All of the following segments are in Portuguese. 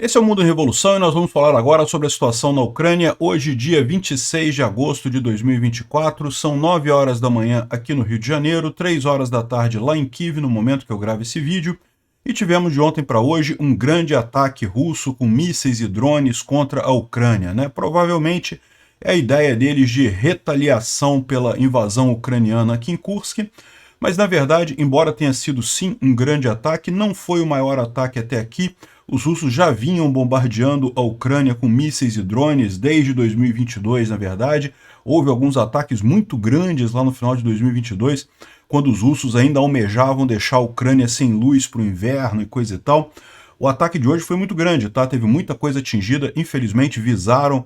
Esse é o Mundo em Revolução e nós vamos falar agora sobre a situação na Ucrânia. Hoje, dia 26 de agosto de 2024, são 9 horas da manhã aqui no Rio de Janeiro, 3 horas da tarde lá em Kiev, no momento que eu gravo esse vídeo. E tivemos de ontem para hoje um grande ataque russo com mísseis e drones contra a Ucrânia, né? Provavelmente é a ideia deles de retaliação pela invasão ucraniana aqui em Kursk. Mas, na verdade, embora tenha sido sim um grande ataque, não foi o maior ataque até aqui. Os russos já vinham bombardeando a Ucrânia com mísseis e drones desde 2022, na verdade. Houve alguns ataques muito grandes lá no final de 2022, quando os russos ainda almejavam deixar a Ucrânia sem luz para o inverno e coisa e tal. O ataque de hoje foi muito grande, tá? Teve muita coisa atingida, infelizmente visaram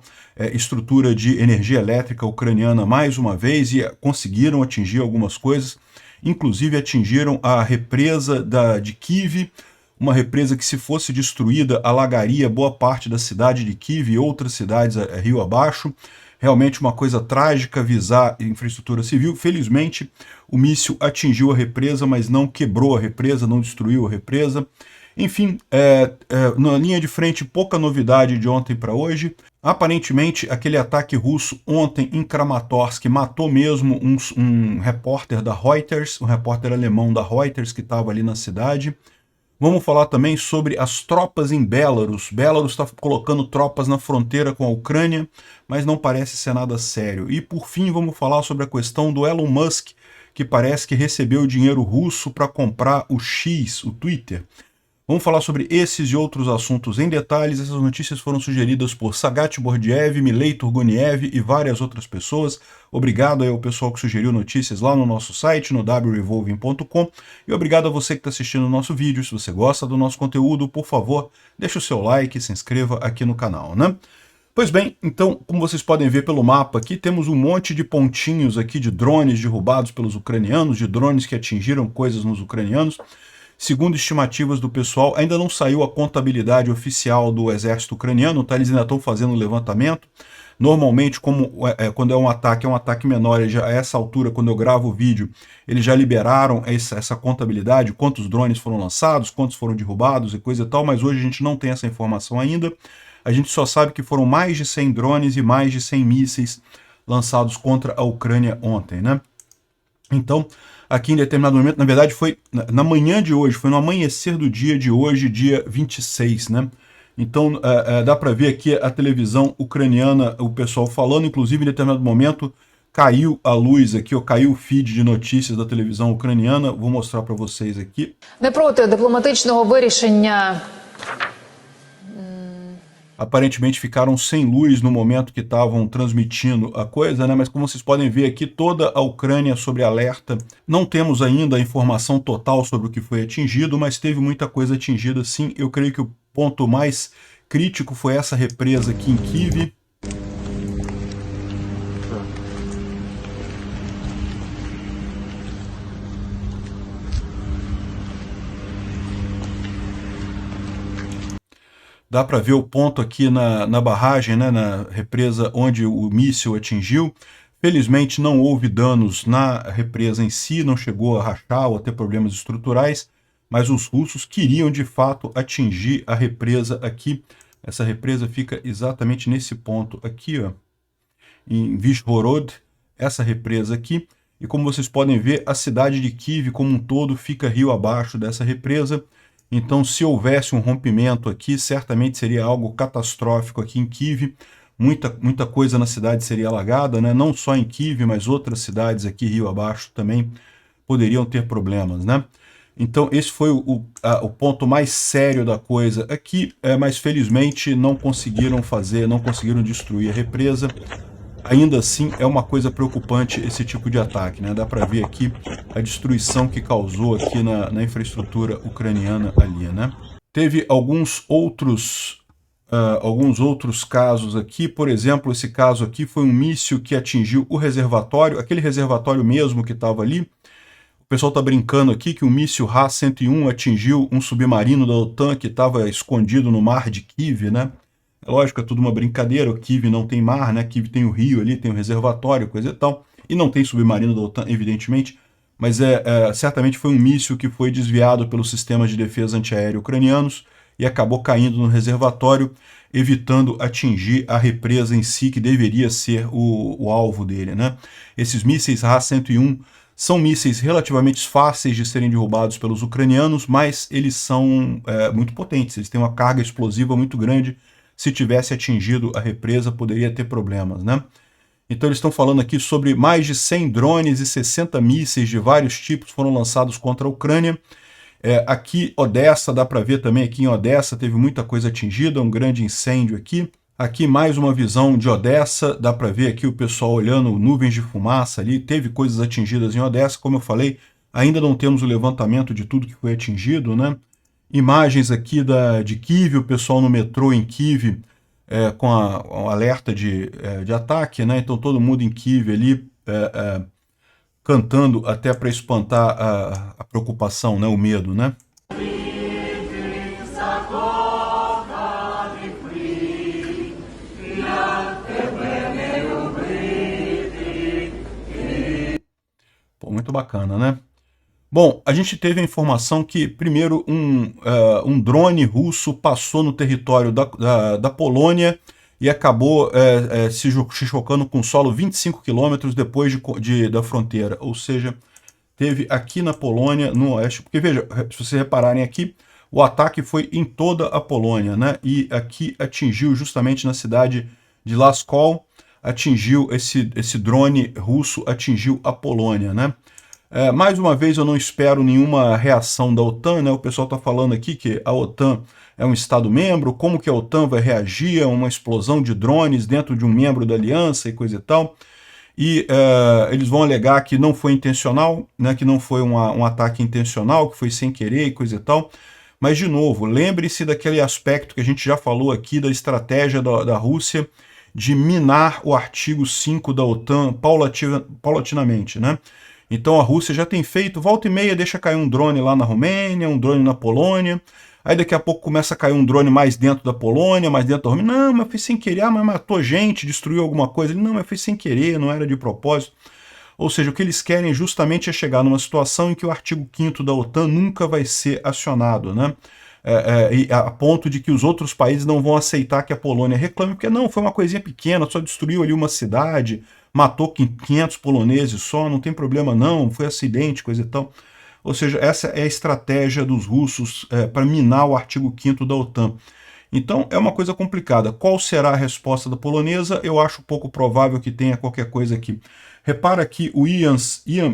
estrutura de energia elétrica ucraniana mais uma vez e conseguiram atingir algumas coisas. Inclusive atingiram a represa de Kiev, uma represa que, se fosse destruída, alagaria boa parte da cidade de Kiev e outras cidades rio abaixo. Realmente uma coisa trágica visar infraestrutura civil. Felizmente, o míssil atingiu a represa, mas não quebrou a represa, não destruiu a represa. Enfim, na linha de frente, pouca novidade de ontem para hoje. Aparentemente, aquele ataque russo ontem em Kramatorsk matou mesmo um repórter da Reuters, um repórter alemão da Reuters que estava ali na cidade. Vamos falar também sobre as tropas em Belarus. Belarus está colocando tropas na fronteira com a Ucrânia, mas não parece ser nada sério. E por fim, vamos falar sobre a questão do Elon Musk, que parece que recebeu dinheiro russo para comprar o X, o Twitter. Vamos falar sobre esses e outros assuntos em detalhes. Essas notícias foram sugeridas por Sagat Bordiev, Milei Turguniev e várias outras pessoas. Obrigado aí ao pessoal que sugeriu notícias lá no nosso site, no wrevolving.com. E obrigado a você que está assistindo o nosso vídeo. Se você gosta do nosso conteúdo, por favor, deixe o seu like e se inscreva aqui no canal, né? Pois bem, então, como vocês podem ver pelo mapa aqui, temos um monte de pontinhos aqui de drones derrubados pelos ucranianos, de drones que atingiram coisas nos ucranianos. Segundo estimativas do pessoal, ainda não saiu a contabilidade oficial do exército ucraniano, tá? Eles ainda estão fazendo um levantamento. Normalmente, quando é um ataque menor, a essa altura, quando eu gravo o vídeo, eles já liberaram essa contabilidade, quantos drones foram lançados, quantos foram derrubados e coisa e tal, mas hoje a gente não tem essa informação ainda. A gente só sabe que foram mais de 100 drones e mais de 100 mísseis lançados contra a Ucrânia ontem, né? Então, aqui em determinado momento, na verdade foi na manhã de hoje, foi no amanhecer do dia de hoje, dia 26, né? Então, dá para ver aqui a televisão ucraniana, o pessoal falando, inclusive em determinado momento caiu a luz aqui, ou caiu o feed de notícias da televisão ucraniana. Vou mostrar para vocês aqui. Не проти дипломатичного вирішення. Aparentemente ficaram sem luz no momento que estavam transmitindo a coisa, né? Mas como vocês podem ver aqui, toda a Ucrânia sobre alerta. Não temos ainda a informação total sobre o que foi atingido, mas teve muita coisa atingida sim. Eu creio que o ponto mais crítico foi essa represa aqui em Kiev. Dá para ver o ponto aqui na barragem, né, na represa onde o míssil atingiu. Felizmente não houve danos na represa em si, não chegou a rachar ou a ter problemas estruturais, mas os russos queriam de fato atingir a represa aqui. Essa represa fica exatamente nesse ponto aqui, ó, em Vizhhorod, essa represa aqui. E como vocês podem ver, a cidade de Kiev como um todo fica rio abaixo dessa represa. Então, se houvesse um rompimento aqui, certamente seria algo catastrófico aqui em Kiev. Muita coisa na cidade seria alagada, né? Não só em Kiev, mas outras cidades aqui, rio abaixo, também poderiam ter problemas, né? Então, esse foi o ponto mais sério da coisa aqui, mas felizmente não conseguiram destruir a represa. Ainda assim, é uma coisa preocupante esse tipo de ataque, né? Dá para ver aqui a destruição que causou aqui na infraestrutura ucraniana ali, né? Teve alguns outros casos aqui. Por exemplo, esse caso aqui foi um míssil que atingiu o reservatório, aquele reservatório mesmo que estava ali. O pessoal está brincando aqui que o míssil Ra-101 atingiu um submarino da OTAN que estava escondido no mar de Kiev, né? É lógico, é tudo uma brincadeira, o Kiev não tem mar, né? Kiev tem o rio ali, tem o reservatório, coisa e tal. E não tem submarino da OTAN, evidentemente. Mas certamente foi um míssil que foi desviado pelos sistemas de defesa antiaéreo ucranianos e acabou caindo no reservatório, evitando atingir a represa em si, que deveria ser o alvo dele, né? Esses mísseis Ra-101 são mísseis relativamente fáceis de serem derrubados pelos ucranianos, mas eles são muito potentes, eles têm uma carga explosiva muito grande. Se tivesse atingido a represa, poderia ter problemas, né? Então eles estão falando aqui sobre mais de 100 drones e 60 mísseis de vários tipos foram lançados contra a Ucrânia. Aqui, Odessa, dá para ver também, aqui em Odessa teve muita coisa atingida, um grande incêndio aqui. Aqui mais uma visão de Odessa, dá para ver aqui o pessoal olhando nuvens de fumaça ali, teve coisas atingidas em Odessa, como eu falei, ainda não temos o levantamento de tudo que foi atingido, né? Imagens aqui de Kiev, o pessoal no metrô em Kiev, com um alerta de ataque, né? Então todo mundo em Kiev ali cantando até para espantar a preocupação, né? O medo, né? Pô, muito bacana, né? Bom, a gente teve a informação que, primeiro, um drone russo passou no território da Polônia e acabou se chocando com o solo 25 quilômetros depois da fronteira. Ou seja, teve aqui na Polônia, no oeste, porque veja, se vocês repararem aqui, o ataque foi em toda a Polônia, né? E aqui atingiu justamente na cidade de Laskol, atingiu esse drone russo, atingiu a Polônia, né? Mais uma vez, eu não espero nenhuma reação da OTAN, né? O pessoal está falando aqui que a OTAN é um Estado-membro, como que a OTAN vai reagir a uma explosão de drones dentro de um membro da aliança e coisa e tal. E eles vão alegar que não foi intencional, né? Que não foi um ataque intencional, que foi sem querer e coisa e tal. Mas, de novo, lembre-se daquele aspecto que a gente já falou aqui da estratégia da Rússia de minar o artigo 5 da OTAN paulatinamente, né? Então a Rússia já tem feito, volta e meia deixa cair um drone lá na Romênia, um drone na Polônia, aí daqui a pouco começa a cair um drone mais dentro da Polônia, mais dentro da Romênia. Não, mas foi sem querer, mas matou gente, destruiu alguma coisa. Não, mas foi sem querer, não era de propósito. Ou seja, o que eles querem justamente é chegar numa situação em que o artigo 5º da OTAN nunca vai ser acionado, né? A ponto de que os outros países não vão aceitar que a Polônia reclame, porque não, foi uma coisinha pequena, só destruiu ali uma cidade, matou 500 poloneses só, não tem problema não, foi acidente, coisa e tal. Ou seja, essa é a estratégia dos russos para minar o artigo 5º da OTAN. Então é uma coisa complicada. Qual será a resposta da polonesa? Eu acho pouco provável que tenha qualquer coisa aqui. Repara aqui o Ian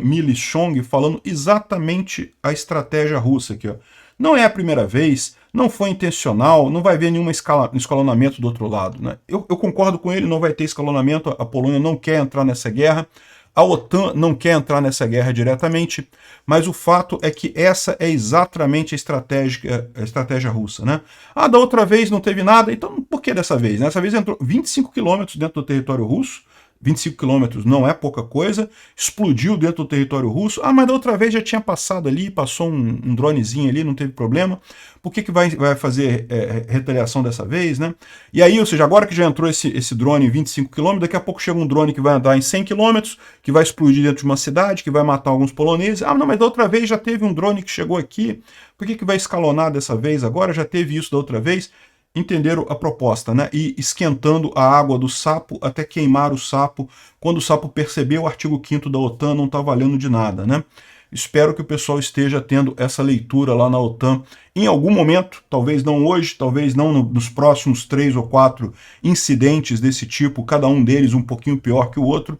Milichong falando exatamente a estratégia russa aqui, ó. Não é a primeira vez, não foi intencional, não vai haver nenhum escalonamento do outro lado, né? Eu concordo com ele, não vai ter escalonamento, a Polônia não quer entrar nessa guerra, a OTAN não quer entrar nessa guerra diretamente, mas o fato é que essa é exatamente a estratégia russa, né? Ah, da outra vez não teve nada, então por que dessa vez? Dessa vez entrou 25 quilômetros dentro do território russo, 25 quilômetros não é pouca coisa, explodiu dentro do território russo. Ah, mas da outra vez já tinha passado ali, passou um dronezinho ali, não teve problema. Por que vai fazer retaliação dessa vez, né? E aí, ou seja, agora que já entrou esse drone em 25 km, daqui a pouco chega um drone que vai andar em 100 km, que vai explodir dentro de uma cidade, que vai matar alguns poloneses. Ah, não, mas da outra vez já teve um drone que chegou aqui, por que vai escalonar dessa vez agora? Já teve isso da outra vez. Entenderam a proposta, né? E esquentando a água do sapo até queimar o sapo. Quando o sapo percebeu, o artigo 5º da OTAN não está valendo de nada, né? Espero que o pessoal esteja tendo essa leitura lá na OTAN em algum momento, talvez não hoje, talvez não nos próximos 3 ou 4 incidentes desse tipo, cada um deles um pouquinho pior que o outro.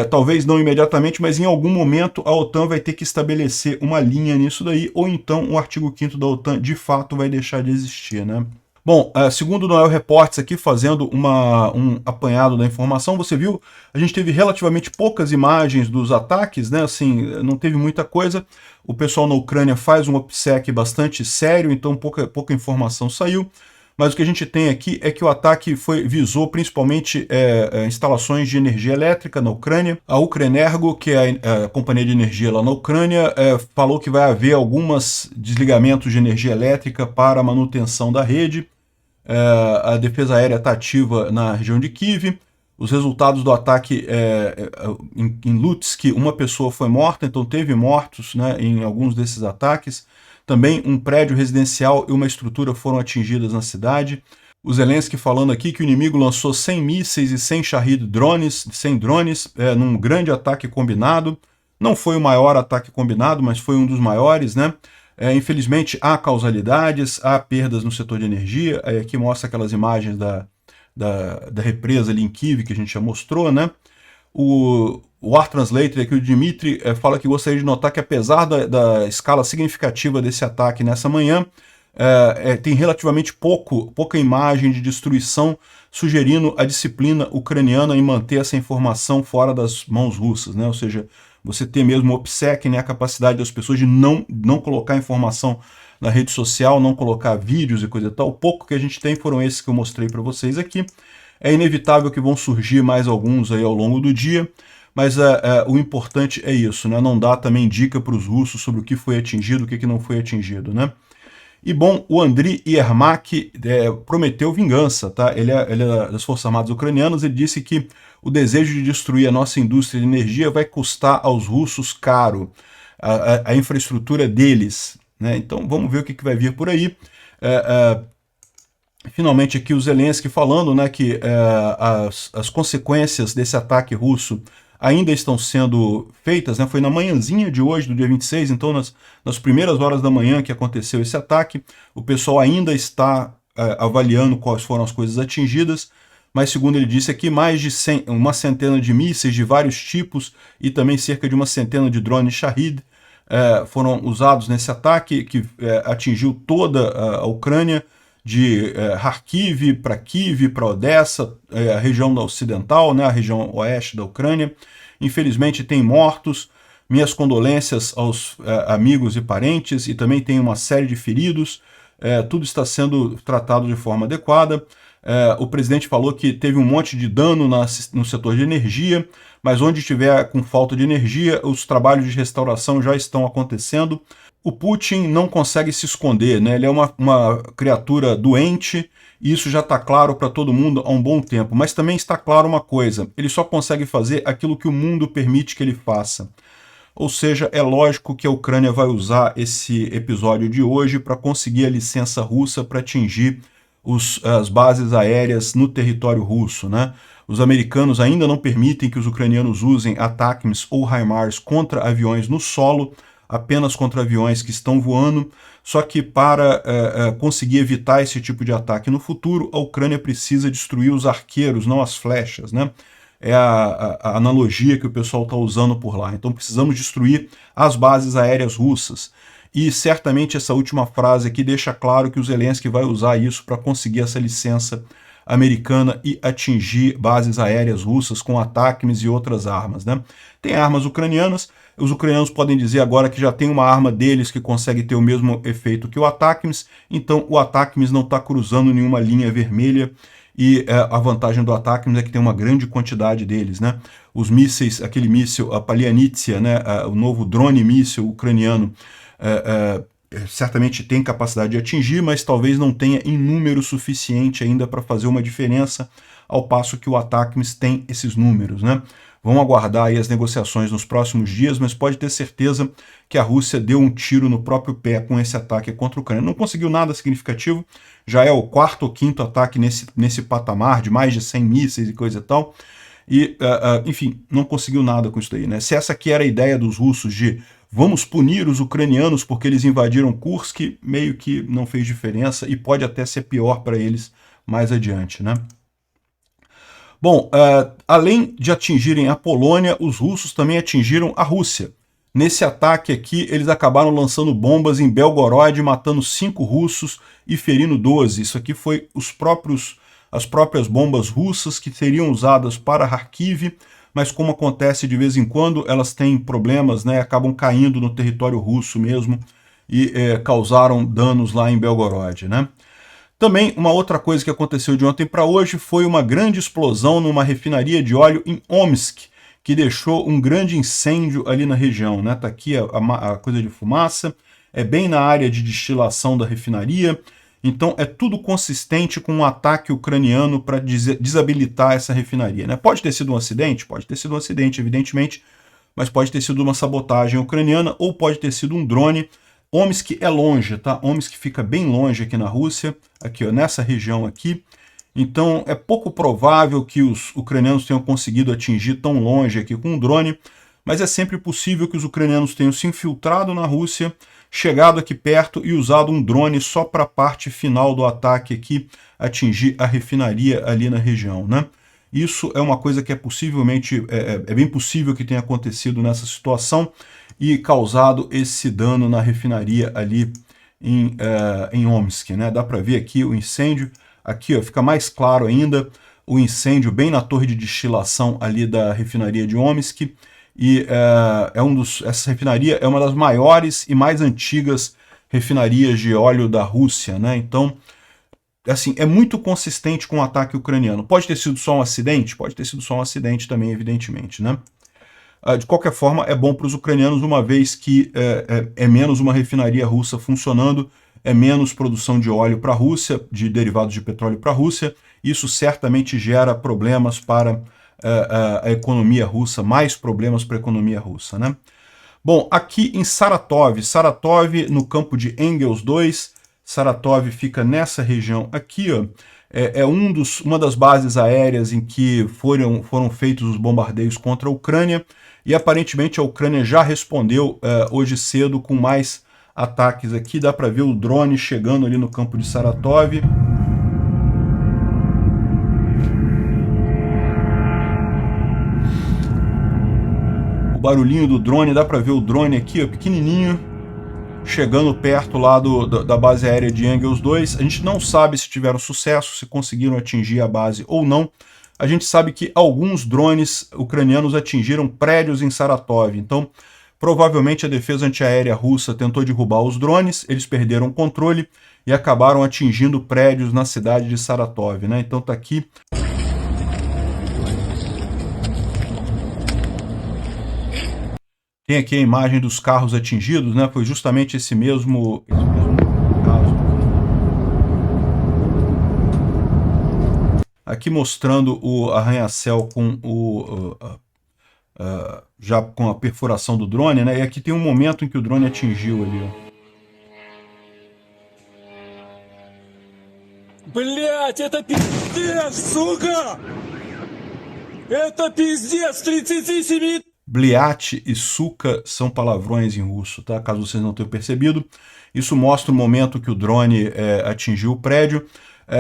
Talvez não imediatamente, mas em algum momento a OTAN vai ter que estabelecer uma linha nisso daí, ou então o artigo 5º da OTAN de fato vai deixar de existir, né? Bom, segundo o Noel Reports aqui, fazendo um apanhado da informação, você viu, a gente teve relativamente poucas imagens dos ataques, né? Assim, não teve muita coisa. O pessoal na Ucrânia faz um OPSEC bastante sério, então pouca informação saiu. Mas o que a gente tem aqui é que o ataque visou principalmente instalações de energia elétrica na Ucrânia. A Ukrenergo, que é a companhia de energia lá na Ucrânia, falou que vai haver alguns desligamentos de energia elétrica para a manutenção da rede. A defesa aérea está ativa na região de Kiev. Os resultados do ataque em Lutsk, uma pessoa foi morta, então teve mortos, né, em alguns desses ataques. Também um prédio residencial e uma estrutura foram atingidas na cidade. O Zelensky falando aqui que o inimigo lançou 100 mísseis e 100 Shahed drones, 100 drones, num grande ataque combinado. Não foi o maior ataque combinado, mas foi um dos maiores, né? Infelizmente, há causalidades, há perdas no setor de energia. Aqui mostra aquelas imagens da represa ali em Kyiv, que a gente já mostrou, né? O War Translator aqui, o Dmitry, fala que gostaria de notar que apesar da escala significativa desse ataque nessa manhã, tem relativamente pouca imagem de destruição, sugerindo a disciplina ucraniana em manter essa informação fora das mãos russas, né? Ou seja, você ter mesmo o OPSEC, né, a capacidade das pessoas de não colocar informação na rede social, não colocar vídeos e coisa e tal. O pouco que a gente tem foram esses que eu mostrei para vocês aqui. É inevitável que vão surgir mais alguns aí ao longo do dia, mas o importante é isso, né? Não dá também dica para os russos sobre o que foi atingido, o que não foi atingido, né? E bom, o Andriy Yermak prometeu vingança, tá? Ele é das Forças Armadas Ucranianas. Ele disse que o desejo de destruir a nossa indústria de energia vai custar aos russos caro, a infraestrutura deles, né? Então vamos ver o que vai vir por aí. Finalmente aqui o Zelensky falando, né, que as consequências desse ataque russo ainda estão sendo feitas, né? Foi na manhãzinha de hoje, do dia 26, então nas primeiras horas da manhã que aconteceu esse ataque. O pessoal ainda está avaliando quais foram as coisas atingidas, mas segundo ele disse aqui, mais de uma centena de mísseis de vários tipos e também cerca de uma centena de drones Shahed foram usados nesse ataque, que atingiu toda a Ucrânia, de Kharkiv para Kyiv, para Odessa, a região da ocidental, né, a região oeste da Ucrânia. Infelizmente tem mortos, minhas condolências aos amigos e parentes, e também tem uma série de feridos. Tudo está sendo tratado de forma adequada. O presidente falou que teve um monte de dano no setor de energia, mas onde estiver com falta de energia, os trabalhos de restauração já estão acontecendo. O Putin não consegue se esconder, né? Ele é uma criatura doente, e isso já está claro para todo mundo há um bom tempo. Mas também está claro uma coisa, ele só consegue fazer aquilo que o mundo permite que ele faça. Ou seja, é lógico que a Ucrânia vai usar esse episódio de hoje para conseguir a licença russa para atingir as bases aéreas no território russo, né? Os americanos ainda não permitem que os ucranianos usem ATACMS ou HIMARS contra aviões no solo, apenas contra aviões que estão voando. Só que para conseguir evitar esse tipo de ataque no futuro, a Ucrânia precisa destruir os arqueiros, não as flechas, né? É a analogia que o pessoal está usando por lá. Então precisamos destruir as bases aéreas russas. E certamente essa última frase aqui deixa claro que o Zelensky vai usar isso para conseguir essa licença americana e atingir bases aéreas russas com ATACMS e outras armas, né? Tem armas ucranianas, os ucranianos podem dizer agora que já tem uma arma deles que consegue ter o mesmo efeito que o ATACMS, então o ATACMS não está cruzando nenhuma linha vermelha, e a vantagem do ATACMS é que tem uma grande quantidade deles, né? Os mísseis, aquele míssil, a Palianitsia, né, o novo drone míssil ucraniano, certamente tem capacidade de atingir, mas talvez não tenha em número suficiente ainda para fazer uma diferença, ao passo que o ATACMS tem esses números, né? Vamos aguardar aí as negociações nos próximos dias, mas pode ter certeza que a Rússia deu um tiro no próprio pé com esse ataque contra a Ucrânia. Não conseguiu nada significativo, já é o quarto ou quinto ataque nesse patamar de mais de 100 mísseis e coisa e tal, e, enfim, não conseguiu nada com isso daí, né? Se essa aqui era a ideia dos russos de vamos punir os ucranianos porque eles invadiram Kursk, meio que não fez diferença e pode até ser pior para eles mais adiante, né? Bom, além de atingirem a Polônia, os russos também atingiram a Rússia. Nesse ataque aqui, eles acabaram lançando bombas em Belgorod, matando 5 russos e ferindo 12. Isso aqui foi as próprias bombas russas que seriam usadas para Kharkiv, mas como acontece de vez em quando, elas têm problemas, né, acabam caindo no território russo mesmo e causaram danos lá em Belgorod, né? Também uma outra coisa que aconteceu de ontem para hoje foi uma grande explosão numa refinaria de óleo em Omsk, que deixou um grande incêndio ali na região, né? Tá aqui a coisa de fumaça, é bem na área de destilação da refinaria, então é tudo consistente com um ataque ucraniano para desabilitar essa refinaria, né? Pode ter sido um acidente? Pode ter sido um acidente, evidentemente, mas pode ter sido uma sabotagem ucraniana ou pode ter sido um drone. Omsk é longe, tá? Omsk fica bem longe aqui na Rússia, aqui, ó, nessa região aqui. Então é pouco provável que os ucranianos tenham conseguido atingir tão longe aqui com um drone, mas é sempre possível que os ucranianos tenham se infiltrado na Rússia, chegado aqui perto e usado um drone só para a parte final do ataque aqui, atingir a refinaria ali na região, né? Isso é uma coisa que é possivelmente, é bem possível que tenha acontecido nessa situação e causado esse dano na refinaria ali em Omsk, né? Dá para ver aqui o incêndio, aqui ó, fica mais claro ainda o incêndio bem na torre de destilação ali da refinaria de Omsk, e essa refinaria é uma das maiores e mais antigas refinarias de óleo da Rússia, né? Então, assim, é muito consistente com o ataque ucraniano. Pode ter sido só um acidente? Pode ter sido só um acidente também, evidentemente, né? De qualquer forma, é bom para os ucranianos, uma vez que é menos uma refinaria russa funcionando, é menos produção de óleo para a Rússia, de derivados de petróleo para a Rússia. Isso certamente gera problemas para a economia russa, mais problemas para a economia russa, né? Bom, aqui em Saratov, no campo de Engels 2, Saratov fica nessa região aqui, ó, uma das bases aéreas em que foram feitos os bombardeios contra a Ucrânia, e aparentemente a Ucrânia já respondeu hoje cedo com mais ataques aqui. Dá para ver o drone chegando ali no campo de Saratov. O barulhinho do drone, dá para ver o drone aqui, ó, pequenininho, chegando perto lá da base aérea de Engels 2. A gente não sabe se tiveram sucesso, se conseguiram atingir a base ou não. A gente sabe que alguns drones ucranianos atingiram prédios em Saratov. Então, provavelmente a defesa antiaérea russa tentou derrubar os drones, eles perderam o controle e acabaram atingindo prédios na cidade de Saratov, né? Então tá aqui. Tem aqui a imagem dos carros atingidos, né? Foi justamente esse mesmo caso. Aqui mostrando o arranha-céu com já com a perfuração do drone, né? E aqui tem um momento em que o drone atingiu ali, ó. Блять, это пиздец, сука! Это пиздец, 37... Bliat e suka são palavrões em russo, tá? Caso vocês não tenham percebido. Isso mostra o momento que o drone atingiu o prédio.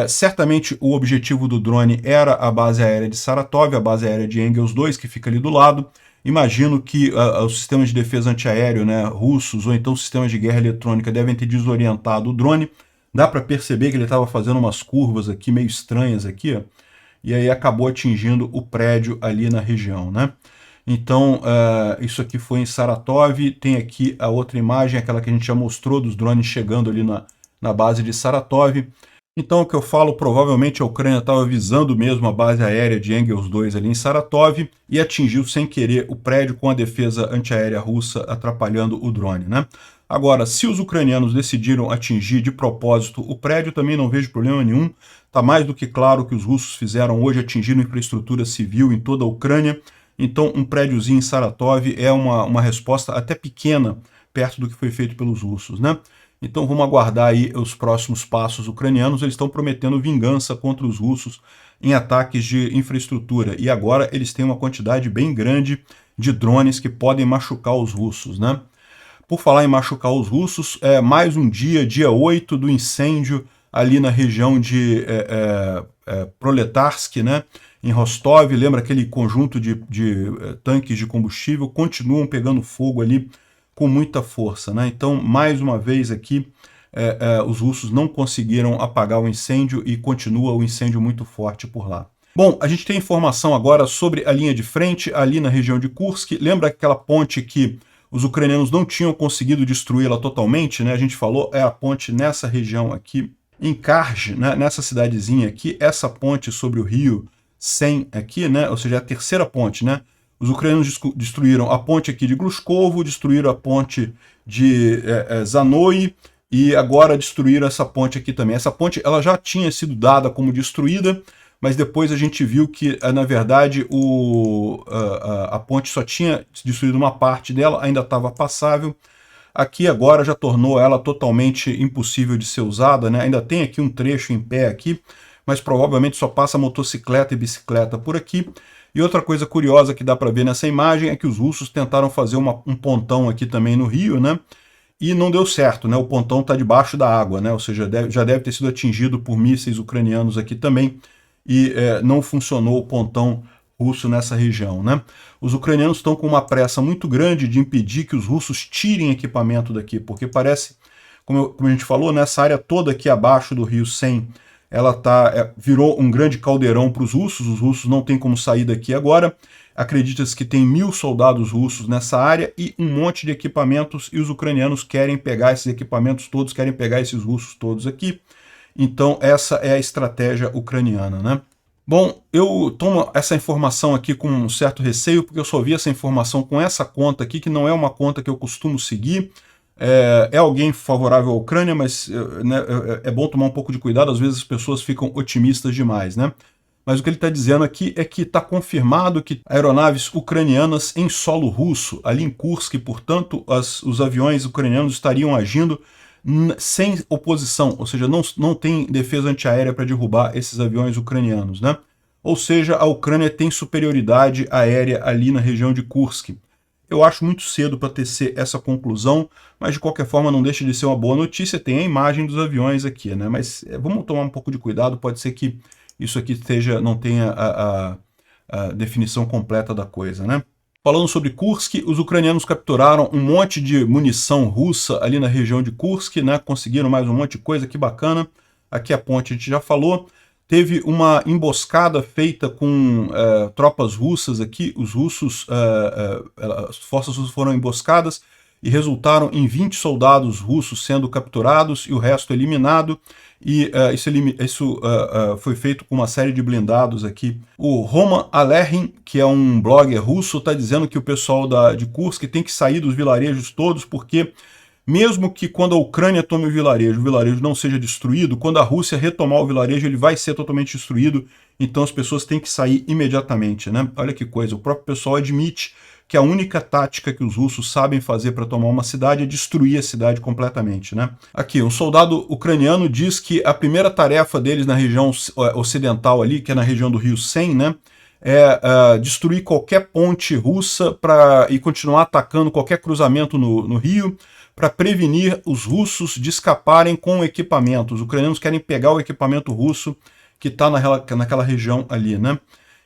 Certamente o objetivo do drone era a base aérea de Saratov, a base aérea de Engels 2, que fica ali do lado. Imagino que os sistemas de defesa antiaéreo, né, russos, ou então sistemas de guerra eletrônica, devem ter desorientado o drone. Dá para perceber que ele estava fazendo umas curvas aqui, meio estranhas aqui, ó, e aí acabou atingindo o prédio ali na região, né? Então, isso aqui foi em Saratov. Tem aqui a outra imagem, aquela que a gente já mostrou, dos drones chegando ali na base de Saratov. Então, o que eu falo, provavelmente a Ucrânia estava visando mesmo a base aérea de Engels 2 ali em Saratov e atingiu sem querer o prédio com a defesa antiaérea russa atrapalhando o drone, né? Agora, se os ucranianos decidiram atingir de propósito o prédio, também não vejo problema nenhum. Está mais do que claro que os russos fizeram hoje, atingiram infraestrutura civil em toda a Ucrânia. Então, um prédiozinho em Saratov é uma resposta até pequena perto do que foi feito pelos russos, né? Então, vamos aguardar aí os próximos passos ucranianos. Eles estão prometendo vingança contra os russos em ataques de infraestrutura. E agora eles têm uma quantidade bem grande de drones que podem machucar os russos, né? Por falar em machucar os russos, mais um dia 8 do incêndio ali na região de Proletarsk, né? Em Rostov, lembra aquele conjunto de tanques de combustível, continuam pegando fogo ali com muita força, né? Então, mais uma vez aqui, os russos não conseguiram apagar o incêndio e continua o incêndio muito forte por lá. Bom, a gente tem informação agora sobre a linha de frente, ali na região de Kursk. Lembra aquela ponte que os ucranianos não tinham conseguido destruí-la totalmente, né? A gente falou, é a ponte nessa região aqui, em Karj, né? Nessa cidadezinha aqui, essa ponte sobre o rio Sen aqui, né? Ou seja, a terceira ponte, né? Os ucranianos destruíram a ponte aqui de Glushkovo, destruíram a ponte de Zanoi e agora destruíram essa ponte aqui também. Essa ponte ela já tinha sido dada como destruída, mas depois a gente viu que, na verdade, a ponte só tinha destruído uma parte dela, ainda estava passável. Aqui agora já tornou ela totalmente impossível de ser usada, né? Ainda tem aqui um trecho em pé aqui, mas provavelmente só passa motocicleta e bicicleta por aqui. E outra coisa curiosa que dá para ver nessa imagem é que os russos tentaram fazer um pontão aqui também no rio, né? E não deu certo, né? O pontão está debaixo da água, né? Ou seja, já deve ter sido atingido por mísseis ucranianos aqui também, e não funcionou o pontão russo nessa região, né? Os ucranianos estão com uma pressa muito grande de impedir que os russos tirem equipamento daqui, porque parece, como a gente falou, nessa área toda aqui abaixo do rio Sen, ela virou um grande caldeirão para os russos não têm como sair daqui agora. Acredita-se que tem 1000 soldados russos nessa área e um monte de equipamentos, e os ucranianos querem pegar esses equipamentos todos, querem pegar esses russos todos aqui. Então essa é a estratégia ucraniana, né? Bom, eu tomo essa informação aqui com um certo receio, porque eu só vi essa informação com essa conta aqui, que não é uma conta que eu costumo seguir. É alguém favorável à Ucrânia, mas né, é bom tomar um pouco de cuidado, às vezes as pessoas ficam otimistas demais, né? Mas o que ele está dizendo aqui é que está confirmado que aeronaves ucranianas em solo russo, ali em Kursk, portanto, os aviões ucranianos estariam agindo sem oposição, ou seja, não tem defesa antiaérea para derrubar esses aviões ucranianos, né? Ou seja, a Ucrânia tem superioridade aérea ali na região de Kursk. Eu acho muito cedo para tecer essa conclusão, mas de qualquer forma não deixa de ser uma boa notícia. Tem a imagem dos aviões aqui, né? Mas vamos tomar um pouco de cuidado, pode ser que isso aqui não tenha a definição completa da coisa, né? Falando sobre Kursk, os ucranianos capturaram um monte de munição russa ali na região de Kursk, né? Conseguiram mais um monte de coisa, que bacana. Aqui a ponte a gente já falou. Teve uma emboscada feita com tropas russas aqui. Os russos, as forças russas foram emboscadas e resultaram em 20 soldados russos sendo capturados e o resto eliminado. E isso foi feito com uma série de blindados aqui. O Roman Alerin, que é um blogger russo, está dizendo que o pessoal de Kursk tem que sair dos vilarejos todos, porque mesmo que quando a Ucrânia tome o vilarejo não seja destruído, quando a Rússia retomar o vilarejo, ele vai ser totalmente destruído, então as pessoas têm que sair imediatamente, né? Olha que coisa, o próprio pessoal admite que a única tática que os russos sabem fazer para tomar uma cidade é destruir a cidade completamente, né? Aqui, um soldado ucraniano diz que a primeira tarefa deles na região ocidental ali, que é na região do rio Sen, né, é destruir qualquer ponte russa e continuar atacando qualquer cruzamento no rio, para prevenir os russos de escaparem com o equipamento. Os ucranianos querem pegar o equipamento russo que está naquela região ali, né?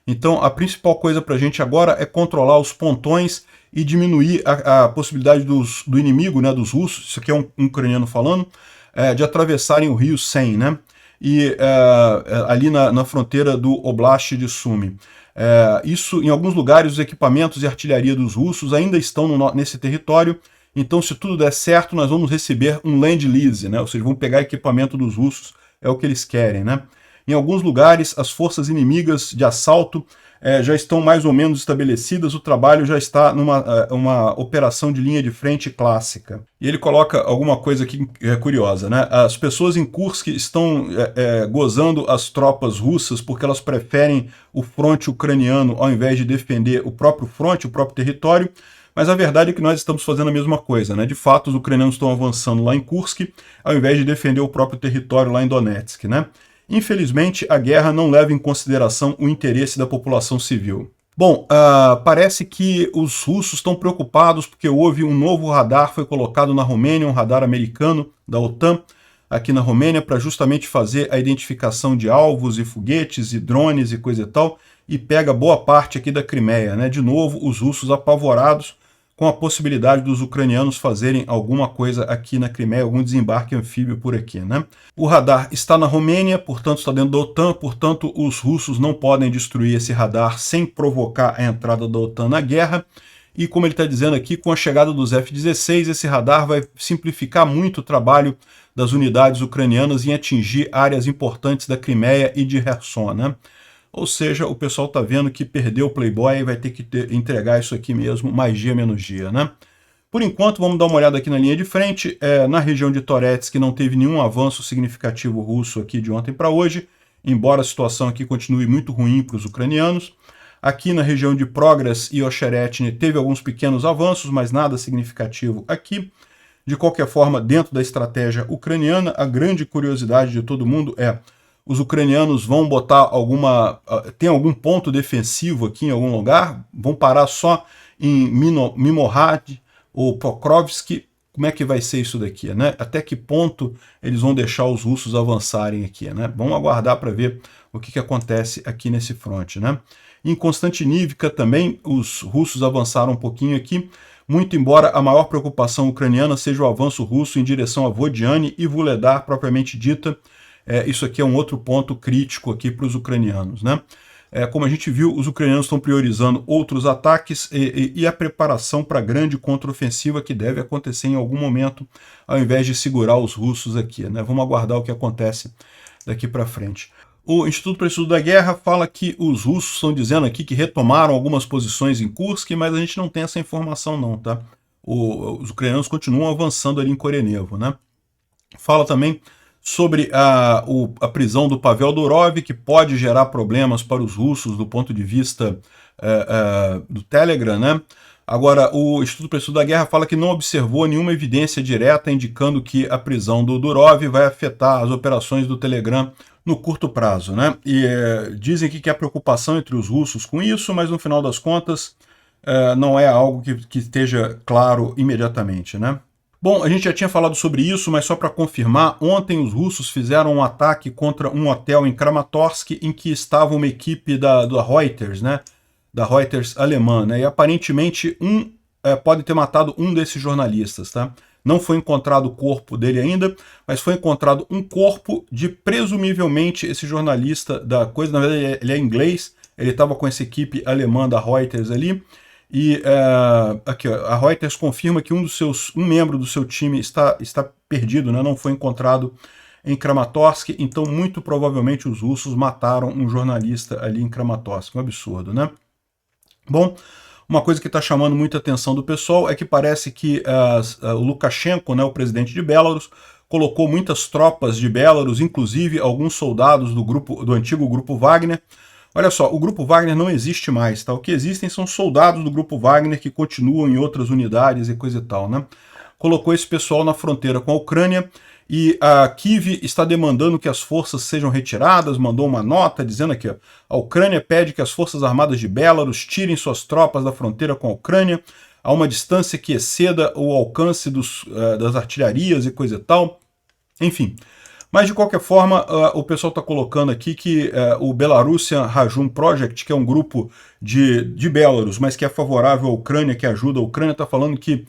Então, a principal coisa para a gente agora é controlar os pontões e diminuir a possibilidade do inimigo, né, dos russos, isso aqui é um ucraniano falando, de atravessarem o rio Sen, né? E ali na fronteira do Oblast de Sumy. Isso, em alguns lugares, os equipamentos e artilharia dos russos ainda estão nesse território. Então, se tudo der certo, nós vamos receber um land lease, né? Ou seja, vão pegar equipamento dos russos, é o que eles querem, né? Em alguns lugares, as forças inimigas de assalto já estão mais ou menos estabelecidas, o trabalho já está numa operação de linha de frente clássica. E ele coloca alguma coisa aqui curiosa, né? As pessoas em Kursk estão gozando as tropas russas porque elas preferem o fronte ucraniano ao invés de defender o próprio fronte, o próprio território. Mas a verdade é que nós estamos fazendo a mesma coisa, né? De fato, os ucranianos estão avançando lá em Kursk, ao invés de defender o próprio território lá em Donetsk, né? Infelizmente, a guerra não leva em consideração o interesse da população civil. Bom, parece que os russos estão preocupados porque houve um novo radar, foi colocado na Romênia, um radar americano da OTAN, aqui na Romênia, para justamente fazer a identificação de alvos e foguetes e drones e coisa e tal, e pega boa parte aqui da Crimeia, né? De novo, os russos apavorados com a possibilidade dos ucranianos fazerem alguma coisa aqui na Crimeia, algum desembarque anfíbio por aqui, né? O radar está na Romênia, portanto está dentro da OTAN, portanto os russos não podem destruir esse radar sem provocar a entrada da OTAN na guerra. E como ele está dizendo aqui, com a chegada dos F-16, esse radar vai simplificar muito o trabalho das unidades ucranianas em atingir áreas importantes da Crimeia e de Kherson, né? Ou seja, o pessoal está vendo que perdeu o Playboy e vai ter que entregar isso aqui mesmo, mais dia menos dia, né? Por enquanto, vamos dar uma olhada aqui na linha de frente. Na região de Toretsk não teve nenhum avanço significativo russo aqui de ontem para hoje, embora a situação aqui continue muito ruim para os ucranianos. Aqui na região de Progress e Ocheretny teve alguns pequenos avanços, mas nada significativo aqui. De qualquer forma, dentro da estratégia ucraniana, a grande curiosidade de todo mundo é: os ucranianos vão botar tem algum ponto defensivo aqui em algum lugar? Vão parar só em Mimohrad ou Pokrovsk? Como é que vai ser isso daqui, né? Até que ponto eles vão deixar os russos avançarem aqui, né? Vamos aguardar para ver o que acontece aqui nesse fronte, né? Em Konstantinivka também os russos avançaram um pouquinho aqui, muito embora a maior preocupação ucraniana seja o avanço russo em direção a Vodiane e Vuhledar propriamente dita. Isso aqui é um outro ponto crítico aqui para os ucranianos, né? Como a gente viu, os ucranianos estão priorizando outros ataques e a preparação para a grande contraofensiva que deve acontecer em algum momento, ao invés de segurar os russos aqui, né? Vamos aguardar o que acontece daqui para frente. O Instituto para o Estudo da Guerra fala que os russos estão dizendo aqui que retomaram algumas posições em Kursk, mas a gente não tem essa informação não, tá? Os ucranianos continuam avançando ali em Korenevo, né? Fala também sobre a prisão do Pavel Durov, que pode gerar problemas para os russos do ponto de vista do Telegram, né? Agora, o Instituto para o Estudo da Guerra fala que não observou nenhuma evidência direta indicando que a prisão do Durov vai afetar as operações do Telegram no curto prazo, né? E dizem que há preocupação entre os russos com isso, mas no final das contas não é algo que esteja claro imediatamente, né? Bom, a gente já tinha falado sobre isso, mas só para confirmar, ontem os russos fizeram um ataque contra um hotel em Kramatorsk em que estava uma equipe da Reuters, né? Da Reuters alemã, né? E aparentemente pode ter matado um desses jornalistas, tá? Não foi encontrado o corpo dele ainda, mas foi encontrado um corpo de, presumivelmente, esse jornalista da coisa. Na verdade, ele é inglês, ele estava com essa equipe alemã da Reuters ali. E aqui, ó, a Reuters confirma que um membro do seu time está perdido, né? Não foi encontrado em Kramatorsk, então muito provavelmente os russos mataram um jornalista ali em Kramatorsk. Um absurdo, né? Bom, uma coisa que está chamando muita atenção do pessoal é que parece que o Lukashenko, né, o presidente de Belarus, colocou muitas tropas de Belarus, inclusive alguns soldados do antigo grupo Wagner. Olha só, o grupo Wagner não existe mais, tá? O que existem são soldados do grupo Wagner que continuam em outras unidades e coisa e tal, né? Colocou esse pessoal na fronteira com a Ucrânia e a Kiev está demandando que as forças sejam retiradas, mandou uma nota dizendo aqui, ó, a Ucrânia pede que as forças armadas de Belarus tirem suas tropas da fronteira com a Ucrânia a uma distância que exceda o alcance das artilharias e coisa e tal. Enfim, mas de qualquer forma, o pessoal está colocando aqui que o Belarusian Rajum Project, que é um grupo de Belarus, mas que é favorável à Ucrânia, que ajuda a Ucrânia, está falando que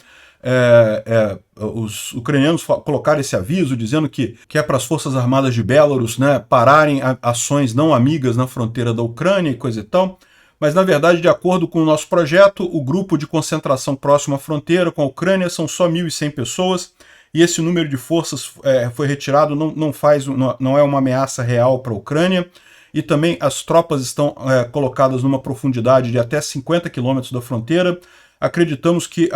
os ucranianos colocaram esse aviso dizendo que é para as forças armadas de Belarus, né, pararem ações não amigas na fronteira da Ucrânia e coisa e tal. Mas, na verdade, de acordo com o nosso projeto, o grupo de concentração próximo à fronteira com a Ucrânia são só 1.100 pessoas, e esse número de forças foi retirado, não é uma ameaça real para a Ucrânia, e também as tropas estão colocadas numa profundidade de até 50 quilômetros da fronteira. Acreditamos que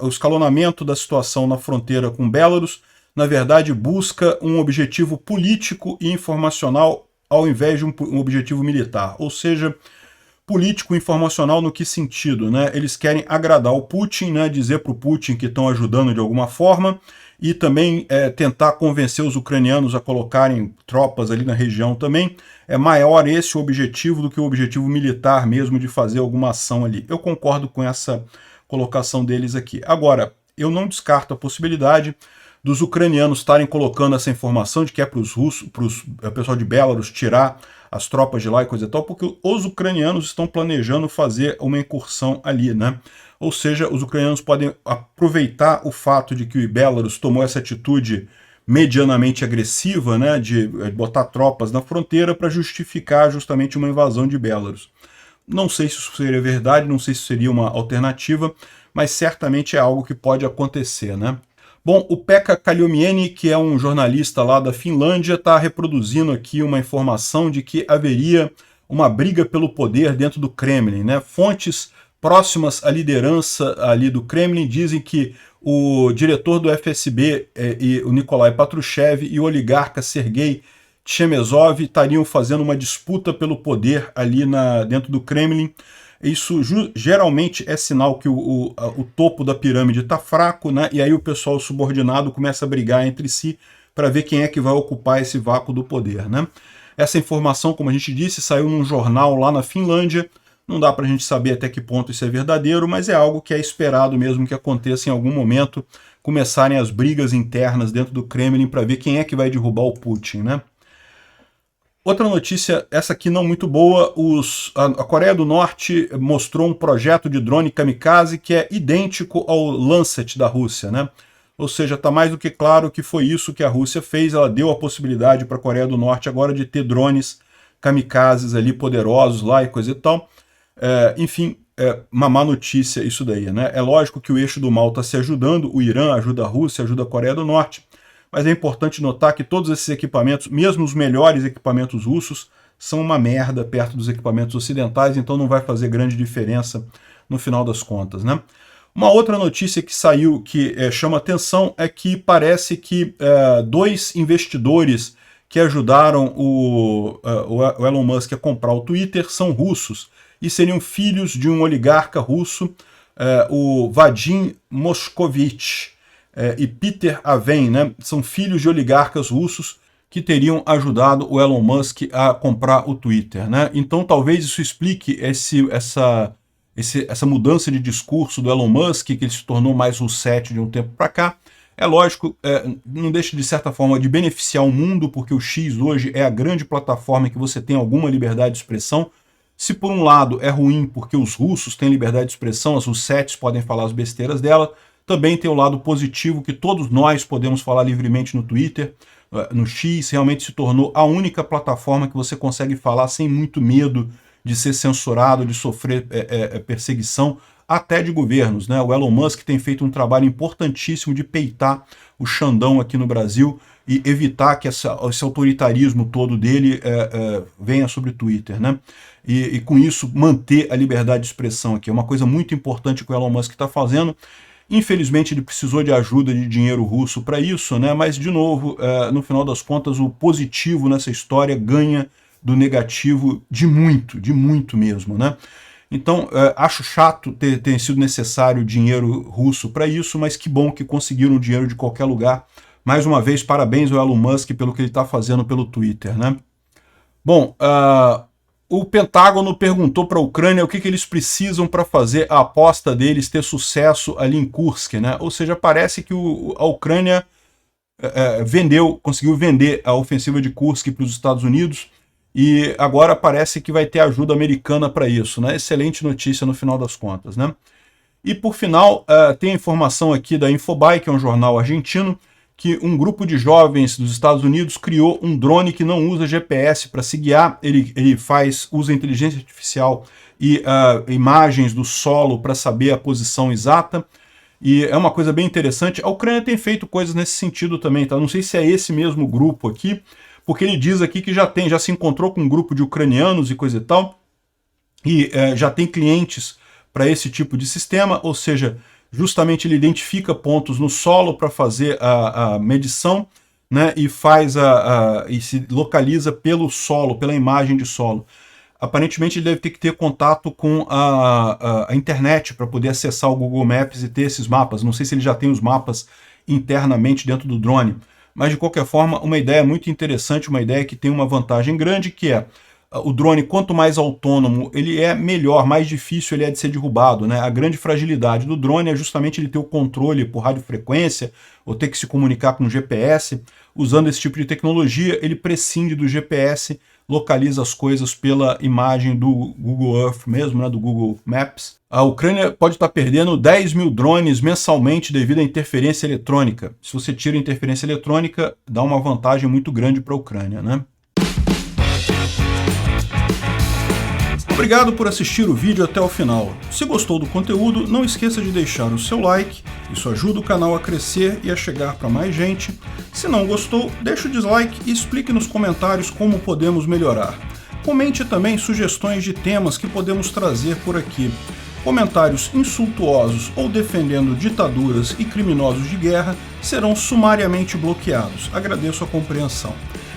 o escalonamento da situação na fronteira com Belarus, na verdade, busca um objetivo político e informacional ao invés de um objetivo militar, ou seja, político informacional no que sentido, né? Eles querem agradar o Putin, né? Dizer para o Putin que estão ajudando de alguma forma e também tentar convencer os ucranianos a colocarem tropas ali na região também. É maior esse o objetivo do que o objetivo militar mesmo de fazer alguma ação ali. Eu concordo com essa colocação deles aqui. Agora, eu não descarto a possibilidade dos ucranianos estarem colocando essa informação de que é para os russos, para o pessoal de Belarus tirar as tropas de lá e coisa e tal, porque os ucranianos estão planejando fazer uma incursão ali, né? Ou seja, os ucranianos podem aproveitar o fato de que o Belarus tomou essa atitude medianamente agressiva, né, de botar tropas na fronteira para justificar justamente uma invasão de Belarus. Não sei se isso seria verdade, não sei se seria uma alternativa, mas certamente é algo que pode acontecer, né? Bom, o Pekka Kaliomieni, que é um jornalista lá da Finlândia, está reproduzindo aqui uma informação de que haveria uma briga pelo poder dentro do Kremlin, né? Fontes próximas à liderança ali do Kremlin dizem que o diretor do FSB, o Nikolai Patrushev, e o oligarca Sergei Chemezov estariam fazendo uma disputa pelo poder ali dentro do Kremlin. Isso geralmente é sinal que o topo da pirâmide está fraco, né? E aí o pessoal subordinado começa a brigar entre si para ver quem é que vai ocupar esse vácuo do poder, né? Essa informação, como a gente disse, saiu num jornal lá na Finlândia. Não dá para a gente saber até que ponto isso é verdadeiro, mas é algo que é esperado mesmo que aconteça em algum momento, começarem as brigas internas dentro do Kremlin para ver quem é que vai derrubar o Putin, né? Outra notícia, essa aqui não muito boa, a Coreia do Norte mostrou um projeto de drone kamikaze que é idêntico ao Lancet da Rússia, né? Ou seja, está mais do que claro que foi isso que a Rússia fez, ela deu a possibilidade para a Coreia do Norte agora de ter drones kamikazes ali poderosos lá e coisa e tal. Enfim, uma má notícia isso daí, né? É lógico que o eixo do mal está se ajudando, o Irã ajuda a Rússia, ajuda a Coreia do Norte, mas é importante notar que todos esses equipamentos, mesmo os melhores equipamentos russos, são uma merda perto dos equipamentos ocidentais, então não vai fazer grande diferença no final das contas, né? Uma outra notícia que saiu que chama atenção é que parece que 2 investidores que ajudaram o Elon Musk a comprar o Twitter são russos e seriam filhos de um oligarca russo, o Vadim Moskovich, e Peter Aven, né? São filhos de oligarcas russos que teriam ajudado o Elon Musk a comprar o Twitter, né? Então talvez isso explique essa mudança de discurso do Elon Musk, que ele se tornou mais rusete de um tempo para cá. É lógico, não deixa de certa forma de beneficiar o mundo, porque o X hoje é a grande plataforma em que você tem alguma liberdade de expressão. Se por um lado é ruim porque os russos têm liberdade de expressão, as russetes podem falar as besteiras dela, também tem o lado positivo que todos nós podemos falar livremente no Twitter, no X, realmente se tornou a única plataforma que você consegue falar sem muito medo de ser censurado, de sofrer perseguição, até de governos, né? O Elon Musk tem feito um trabalho importantíssimo de peitar o Xandão aqui no Brasil e evitar que esse autoritarismo todo dele venha sobre o Twitter, né? E com isso manter a liberdade de expressão aqui. É uma coisa muito importante que o Elon Musk está fazendo. Infelizmente ele precisou de ajuda de dinheiro russo para isso, né? Mas, de novo, no final das contas, o positivo nessa história ganha do negativo de muito mesmo, né? Então, acho chato ter sido necessário dinheiro russo para isso, mas que bom que conseguiram dinheiro de qualquer lugar. Mais uma vez, parabéns ao Elon Musk pelo que ele está fazendo pelo Twitter, né? Bom, o Pentágono perguntou para a Ucrânia o que eles precisam para fazer a aposta deles ter sucesso ali em Kursk, né? Ou seja, parece que a Ucrânia conseguiu vender a ofensiva de Kursk para os Estados Unidos e agora parece que vai ter ajuda americana para isso, né? Excelente notícia no final das contas, né? E por final, tem a informação aqui da Infobae, que é um jornal argentino, que um grupo de jovens dos Estados Unidos criou um drone que não usa GPS para se guiar, ele usa inteligência artificial e imagens do solo para saber a posição exata, e é uma coisa bem interessante. A Ucrânia tem feito coisas nesse sentido também, tá? Não sei se é esse mesmo grupo aqui, porque ele diz aqui que já se encontrou com um grupo de ucranianos e coisa e tal, e já tem clientes para esse tipo de sistema, ou seja, justamente ele identifica pontos no solo para fazer a medição, né, e e se localiza pelo solo, pela imagem de solo. Aparentemente ele deve ter que ter contato com a internet para poder acessar o Google Maps e ter esses mapas. Não sei se ele já tem os mapas internamente dentro do drone, mas de qualquer forma uma ideia muito interessante, uma ideia que tem uma vantagem grande, que é o drone, quanto mais autônomo ele é, melhor, mais difícil ele é de ser derrubado, né? A grande fragilidade do drone é justamente ele ter o controle por radiofrequência ou ter que se comunicar com o GPS. Usando esse tipo de tecnologia, ele prescinde do GPS, localiza as coisas pela imagem do Google Earth mesmo, né? Do Google Maps. A Ucrânia pode estar perdendo 10 mil drones mensalmente devido à interferência eletrônica. Se você tira a interferência eletrônica, dá uma vantagem muito grande para a Ucrânia, né? Obrigado por assistir o vídeo até o final. Se gostou do conteúdo, não esqueça de deixar o seu like, isso ajuda o canal a crescer e a chegar para mais gente. Se não gostou, deixe o dislike e explique nos comentários como podemos melhorar. Comente também sugestões de temas que podemos trazer por aqui. Comentários insultuosos ou defendendo ditaduras e criminosos de guerra serão sumariamente bloqueados. Agradeço a compreensão.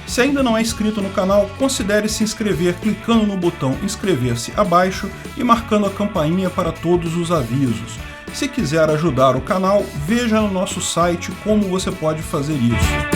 Se ainda não é inscrito no canal, considere se inscrever clicando no botão inscrever-se abaixo e marcando a campainha para todos os avisos. Se quiser ajudar o canal, veja no nosso site como você pode fazer isso.